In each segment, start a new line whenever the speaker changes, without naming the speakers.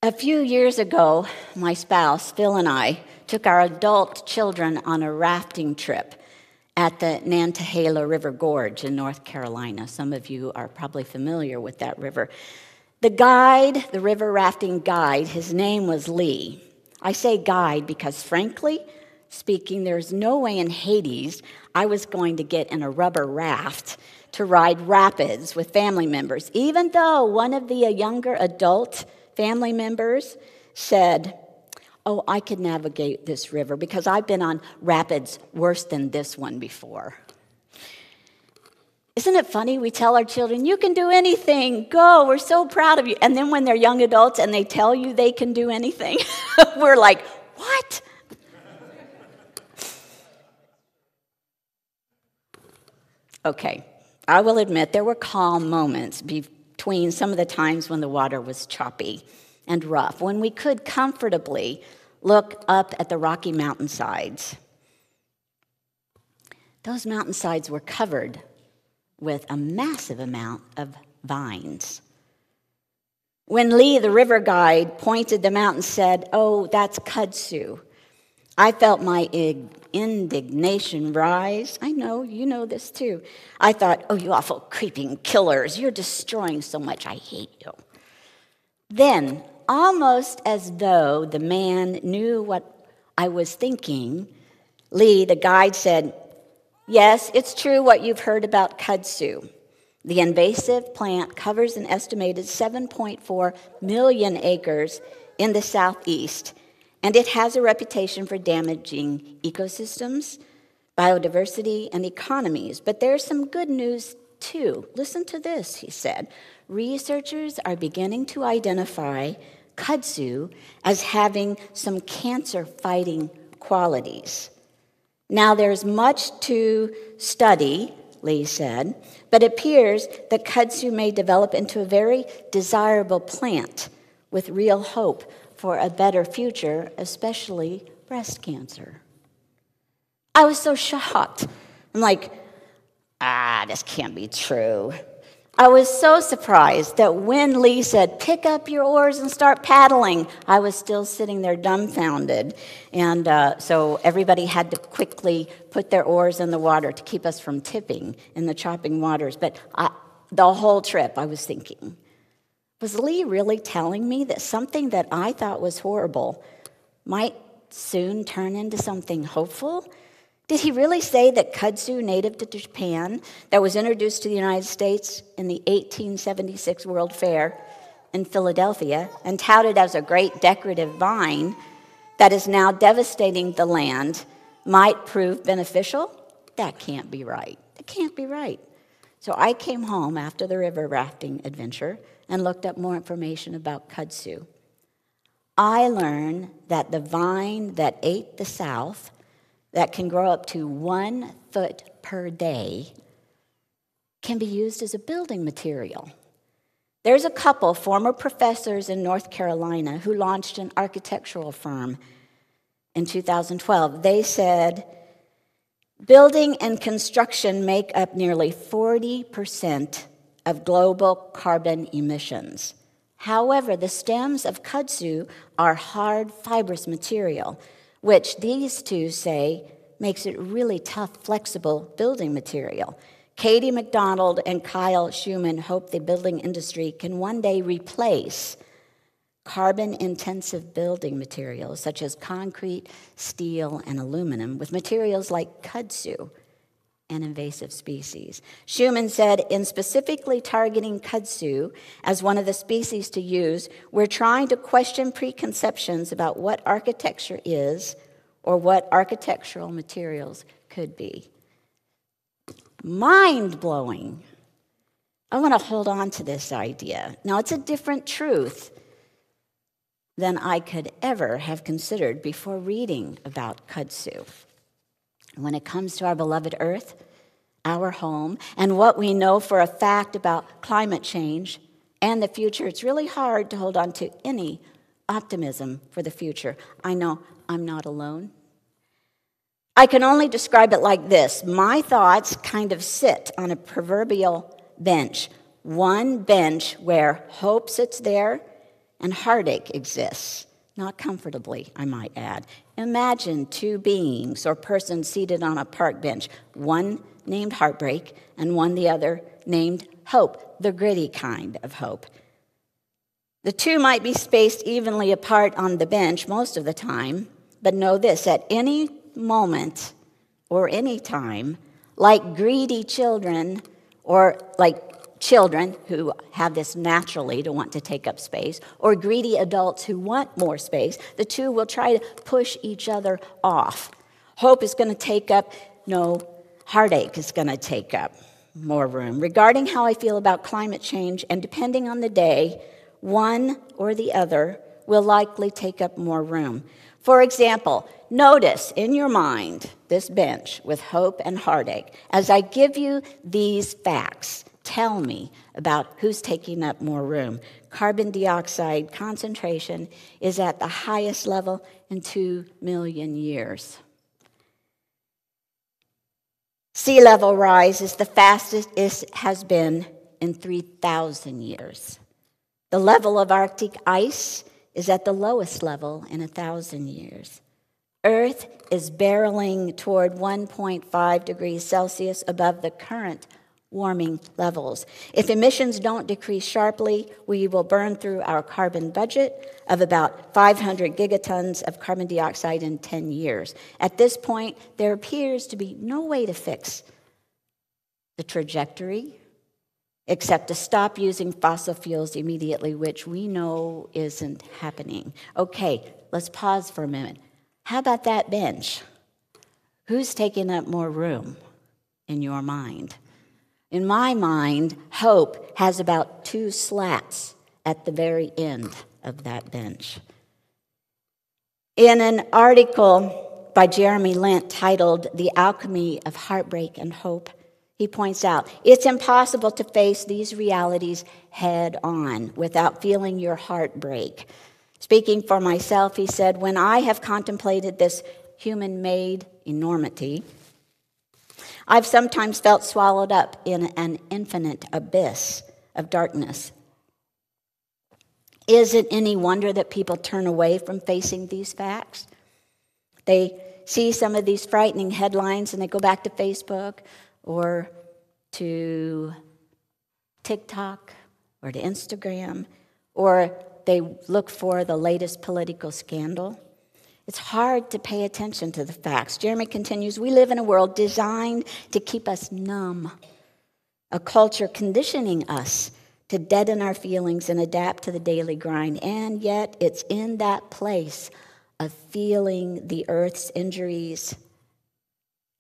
A few years ago, my spouse, Phil, and I took our adult children on a rafting trip at the Nantahala River Gorge in North Carolina. Some of you are probably familiar with that river. The guide, the river rafting guide, his name was Lee. I say guide because, frankly speaking, there's no way in Hades I was going to get in a rubber raft to ride rapids with family members, even though one of the younger adult family members said, "Oh, I could navigate this river because I've been on rapids worse than this one before." Isn't it funny? We tell our children, "You can do anything, go, we're so proud of you." And then when they're young adults and they tell you they can do anything, we're like, "What?" Okay, I will admit there were calm moments between some of the times when the water was choppy and rough, when we could comfortably look up at the rocky mountainsides. Those mountainsides were covered with a massive amount of vines. When Lee, the river guide, pointed them out and said, "Oh, that's kudzu," I felt my indignation rise. I know, you know this too. I thought, "Oh, you awful creeping killers, you're destroying so much, I hate you." Then, almost as though the man knew what I was thinking, Lee, the guide, said, "Yes, it's true what you've heard about kudzu. The invasive plant covers an estimated 7.4 million acres in the southeast, and it has a reputation for damaging ecosystems, biodiversity, and economies. But there's some good news, too. Listen to this," he said. "Researchers are beginning to identify kudzu as having some cancer-fighting qualities. Now, there's much to study," Lee said, "but it appears that kudzu may develop into a very desirable plant with real hope for a better future, especially breast cancer." I was so shocked. I'm like, this can't be true. I was so surprised that when Lee said, "Pick up your oars and start paddling," I was still sitting there dumbfounded. And so everybody had to quickly put their oars in the water to keep us from tipping in the chopping waters. But the whole trip I was thinking, was Lee really telling me that something that I thought was horrible might soon turn into something hopeful? Did he really say that kudzu, native to Japan, that was introduced to the United States in the 1876 World Fair in Philadelphia and touted as a great decorative vine that is now devastating the land, might prove beneficial? That can't be right. It can't be right. So I came home after the river rafting adventure and looked up more information about kudzu. I learned that the vine that ate the South, that can grow up to 1 foot per day, can be used as a building material. There's a couple, former professors in North Carolina, who launched an architectural firm in 2012. They said, "Building and construction make up nearly 40% of global carbon emissions. However, the stems of kudzu are hard, fibrous material, which these two say makes it really tough, flexible building material." Katie McDonald and Kyle Schumann hope the building industry can one day replace carbon-intensive building materials such as concrete, steel, and aluminum with materials like kudzu, an invasive species. Schumann said, "In specifically targeting kudzu as one of the species to use, we're trying to question preconceptions about what architecture is or what architectural materials could be." Mind-blowing. I want to hold on to this idea. Now, it's a different truth than I could ever have considered before reading about kudzu. When it comes to our beloved Earth, our home, and what we know for a fact about climate change and the future, it's really hard to hold on to any optimism for the future. I know I'm not alone. I can only describe it like this. My thoughts kind of sit on a proverbial bench. One bench where hope sits there and heartache exists. Not comfortably, I might add. Imagine two beings or persons seated on a park bench, one named heartbreak and one the other named hope, the gritty kind of hope. The two might be spaced evenly apart on the bench most of the time, but know this, at any moment or any time, like greedy children or like children who have this naturally to want to take up space, or greedy adults who want more space, the two will try to push each other off. Hope is going to take up, no, heartache is going to take up more room. Regarding how I feel about climate change, and depending on the day, one or the other will likely take up more room. For example, notice in your mind this bench with hope and heartache. As I give you these facts, tell me about who's taking up more room. Carbon dioxide concentration is at the highest level in 2 million years. Sea level rise is the fastest it has been in 3,000 years. The level of Arctic ice is at the lowest level in 1,000 years. Earth is barreling toward 1.5 degrees Celsius above the current warming levels. If emissions don't decrease sharply, we will burn through our carbon budget of about 500 gigatons of carbon dioxide in 10 years. At this point, there appears to be no way to fix the trajectory except to stop using fossil fuels immediately, which we know isn't happening. Okay, let's pause for a minute. How about that bench? Who's taking up more room in your mind? In my mind, hope has about 2 slats at the very end of that bench. In an article by Jeremy Lent titled "The Alchemy of Heartbreak and Hope," he points out, it's impossible to face these realities head on without feeling your heart break. Speaking for myself, he said, when I have contemplated this human-made enormity, I've sometimes felt swallowed up in an infinite abyss of darkness. Is it any wonder that people turn away from facing these facts? They see some of these frightening headlines and they go back to Facebook or to TikTok or to Instagram, or they look for the latest political scandal. It's hard to pay attention to the facts. Jeremy continues, we live in a world designed to keep us numb, a culture conditioning us to deaden our feelings and adapt to the daily grind. And yet it's in that place of feeling the earth's injuries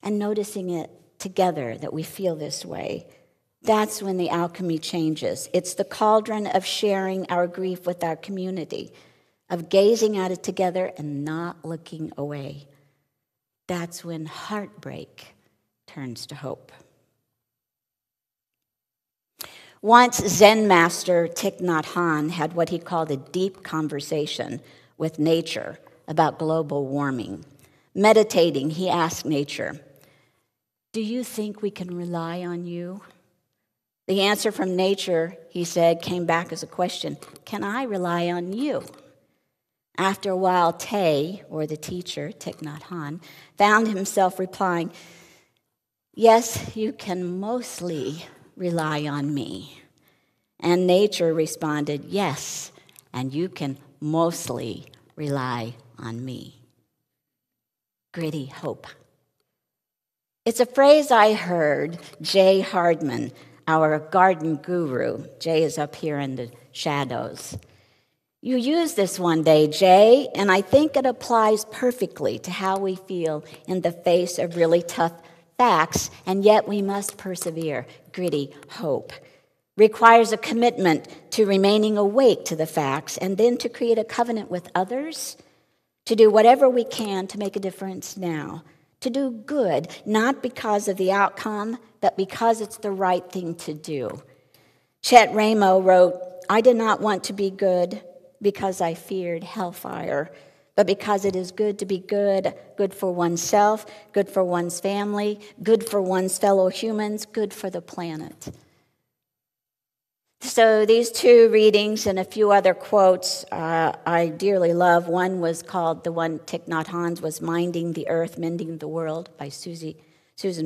and noticing it together that we feel this way. That's when the alchemy changes. It's the cauldron of sharing our grief with our community, of gazing at it together and not looking away. That's when heartbreak turns to hope. Once Zen master Thich Nhat Hanh had what he called a deep conversation with nature about global warming. Meditating, he asked nature, do you think we can rely on you? The answer from nature, he said, came back as a question. Can I rely on you? After a while, Tay, or the teacher, Thich Nhat Hanh, found himself replying, yes, you can mostly rely on me. And nature responded, yes, and you can mostly rely on me. Gritty hope. It's a phrase I heard Jay Hardman, our garden guru. Jay is up here in the shadows. You used this one day, Jay, and I think it applies perfectly to how we feel in the face of really tough facts, and yet we must persevere. Gritty hope requires a commitment to remaining awake to the facts and then to create a covenant with others, to do whatever we can to make a difference now, to do good, not because of the outcome, but because it's the right thing to do. Chet Ramo wrote, I did not want to be good because I feared hellfire, but because it is good to be good, good for oneself, good for one's family, good for one's fellow humans, good for the planet. So these two readings and a few other quotes I dearly love. One was called, the one Thich Nhat Hanh's was Minding the Earth, Mending the World by Susan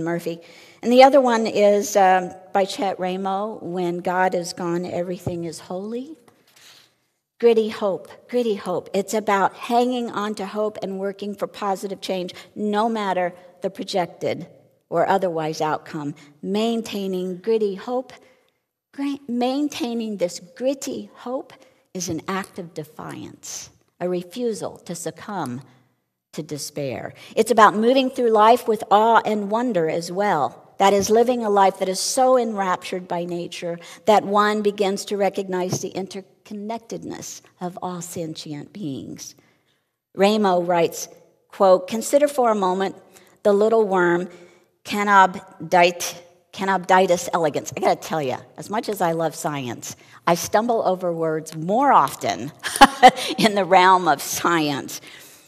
Murphy. And the other one is by Chet Ramo, When God is Gone, Everything is Holy. Gritty hope, gritty hope. It's about hanging on to hope and working for positive change, no matter the projected or otherwise outcome. Maintaining gritty hope. Maintaining this gritty hope is an act of defiance, a refusal to succumb to despair. It's about moving through life with awe and wonder as well. That is, living a life that is so enraptured by nature that one begins to recognize the interconnectedness of all sentient beings. Ramo writes, quote, "Consider for a moment the little worm Canabditis elegans." I got to tell you, as much as I love science, I stumble over words more often in the realm of science.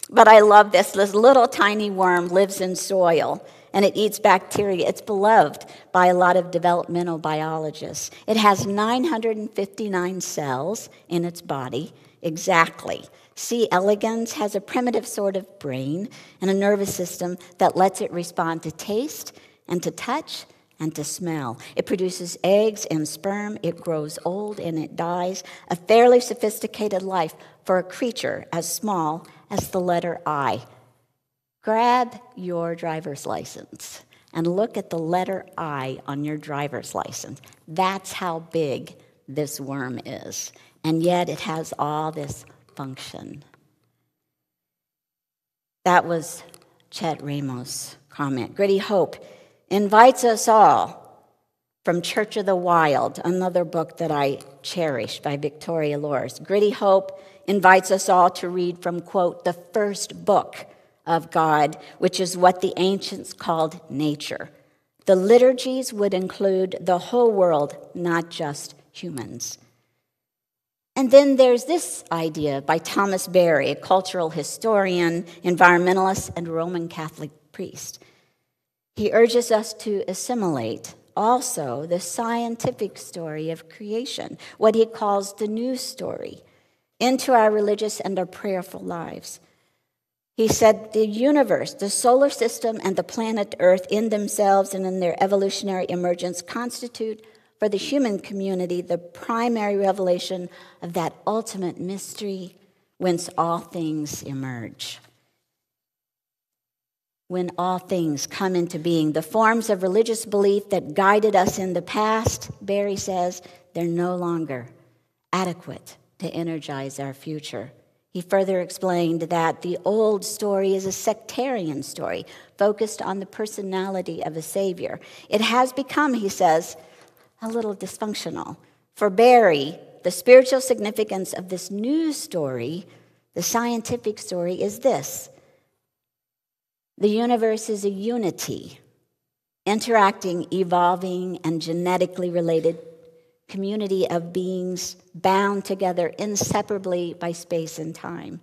But I love this. This little tiny worm lives in soil, and it eats bacteria. It's beloved by a lot of developmental biologists. It has 959 cells in its body, exactly. C. elegans has a primitive sort of brain and a nervous system that lets it respond to taste and to touch and to smell. It produces eggs and sperm. It grows old and it dies. A fairly sophisticated life for a creature as small as the letter I. Grab your driver's license and look at the letter I on your driver's license. That's how big this worm is. And yet it has all this function. That was Chet Ramo's comment. Gritty Hope invites us all from Church of the Wild, another book that I cherish by Victoria Loris. Gritty Hope invites us all to read from, quote, the first book of God, which is what the ancients called nature. The liturgies would include the whole world, not just humans. And then there's this idea by Thomas Berry, a cultural historian, environmentalist, and Roman Catholic priest. He urges us to assimilate also the scientific story of creation, what he calls the new story, into our religious and our prayerful lives. He said the universe, the solar system, and the planet Earth in themselves and in their evolutionary emergence constitute for the human community the primary revelation of that ultimate mystery whence all things emerge. When all things come into being, the forms of religious belief that guided us in the past, Barry says, they're no longer adequate to energize our future. He further explained that the old story is a sectarian story focused on the personality of a savior. It has become, he says, a little dysfunctional. For Barry, the spiritual significance of this new story, the scientific story, is this. The universe is a unity, interacting, evolving, and genetically related community of beings bound together inseparably by space and time.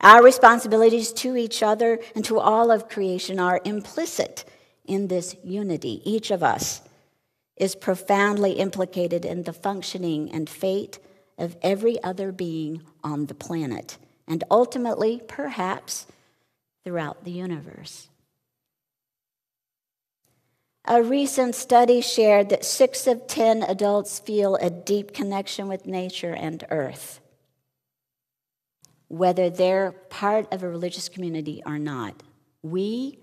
Our responsibilities to each other and to all of creation are implicit in this unity. Each of us is profoundly implicated in the functioning and fate of every other being on the planet, and ultimately, perhaps, throughout the universe. A recent study shared that 6 of 10 adults feel a deep connection with nature and earth, whether they're part of a religious community or not. We,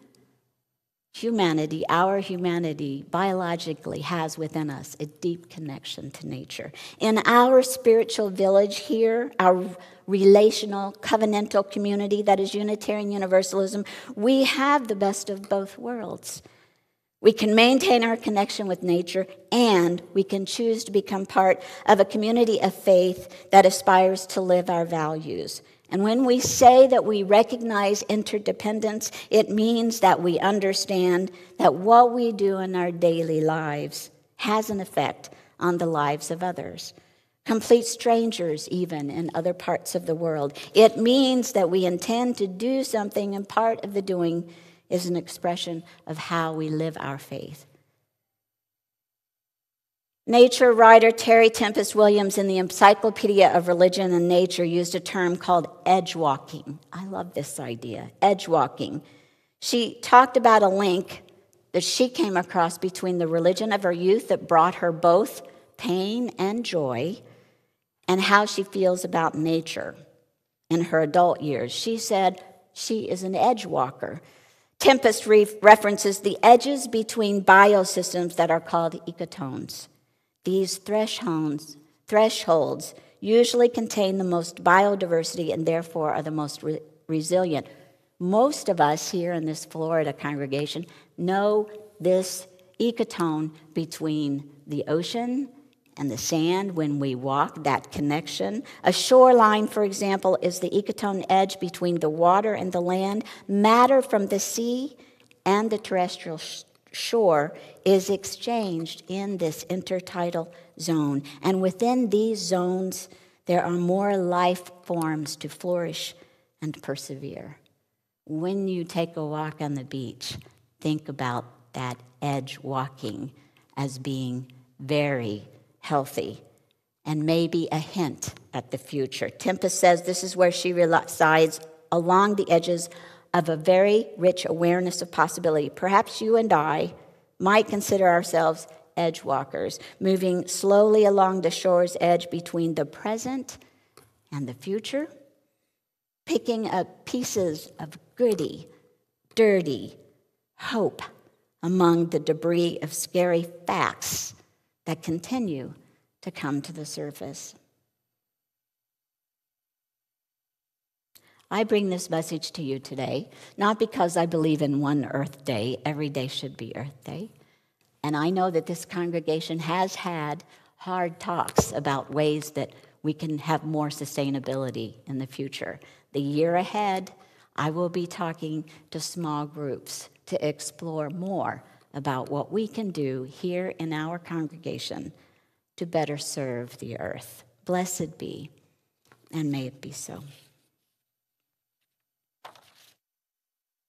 humanity, our humanity, biologically has within us a deep connection to nature. In our spiritual village here, our relational, covenantal community that is Unitarian Universalism, we have the best of both worlds. We can maintain our connection with nature, and we can choose to become part of a community of faith that aspires to live our values. And when we say that we recognize interdependence, it means that we understand that what we do in our daily lives has an effect on the lives of others, complete strangers even in other parts of the world. It means that we intend to do something, and part of the doing is an expression of how we live our faith. Nature writer Terry Tempest Williams in the Encyclopedia of Religion and Nature used a term called edge walking. I love this idea, edge walking. She talked about a link that she came across between the religion of her youth that brought her both pain and joy and how she feels about nature in her adult years. She said she is an edge walker. Tempest references the edges between biosystems that are called ecotones. These thresholds usually contain the most biodiversity and therefore are the most resilient. Most of us here in this Florida congregation know this ecotone between the ocean and the sand when we walk, that connection. A shoreline, for example, is the ecotone edge between the water and the land. Matter from the sea and the terrestrial shore is exchanged in this intertidal zone. And within these zones, there are more life forms to flourish and persevere. When you take a walk on the beach, think about that edge walking as being very healthy and maybe a hint at the future. Tempest says this is where she resides, along the edges of a very rich awareness of possibility. Perhaps you and I might consider ourselves edge walkers, moving slowly along the shore's edge between the present and the future, picking up pieces of gritty, dirty hope among the debris of scary facts that continue to come to the surface. I bring this message to you today, not because I believe in one Earth Day. Every day should be Earth Day. And I know that this congregation has had hard talks about ways that we can have more sustainability in the future. The year ahead, I will be talking to small groups to explore more about what we can do here in our congregation to better serve the earth. Blessed be, and may it be so.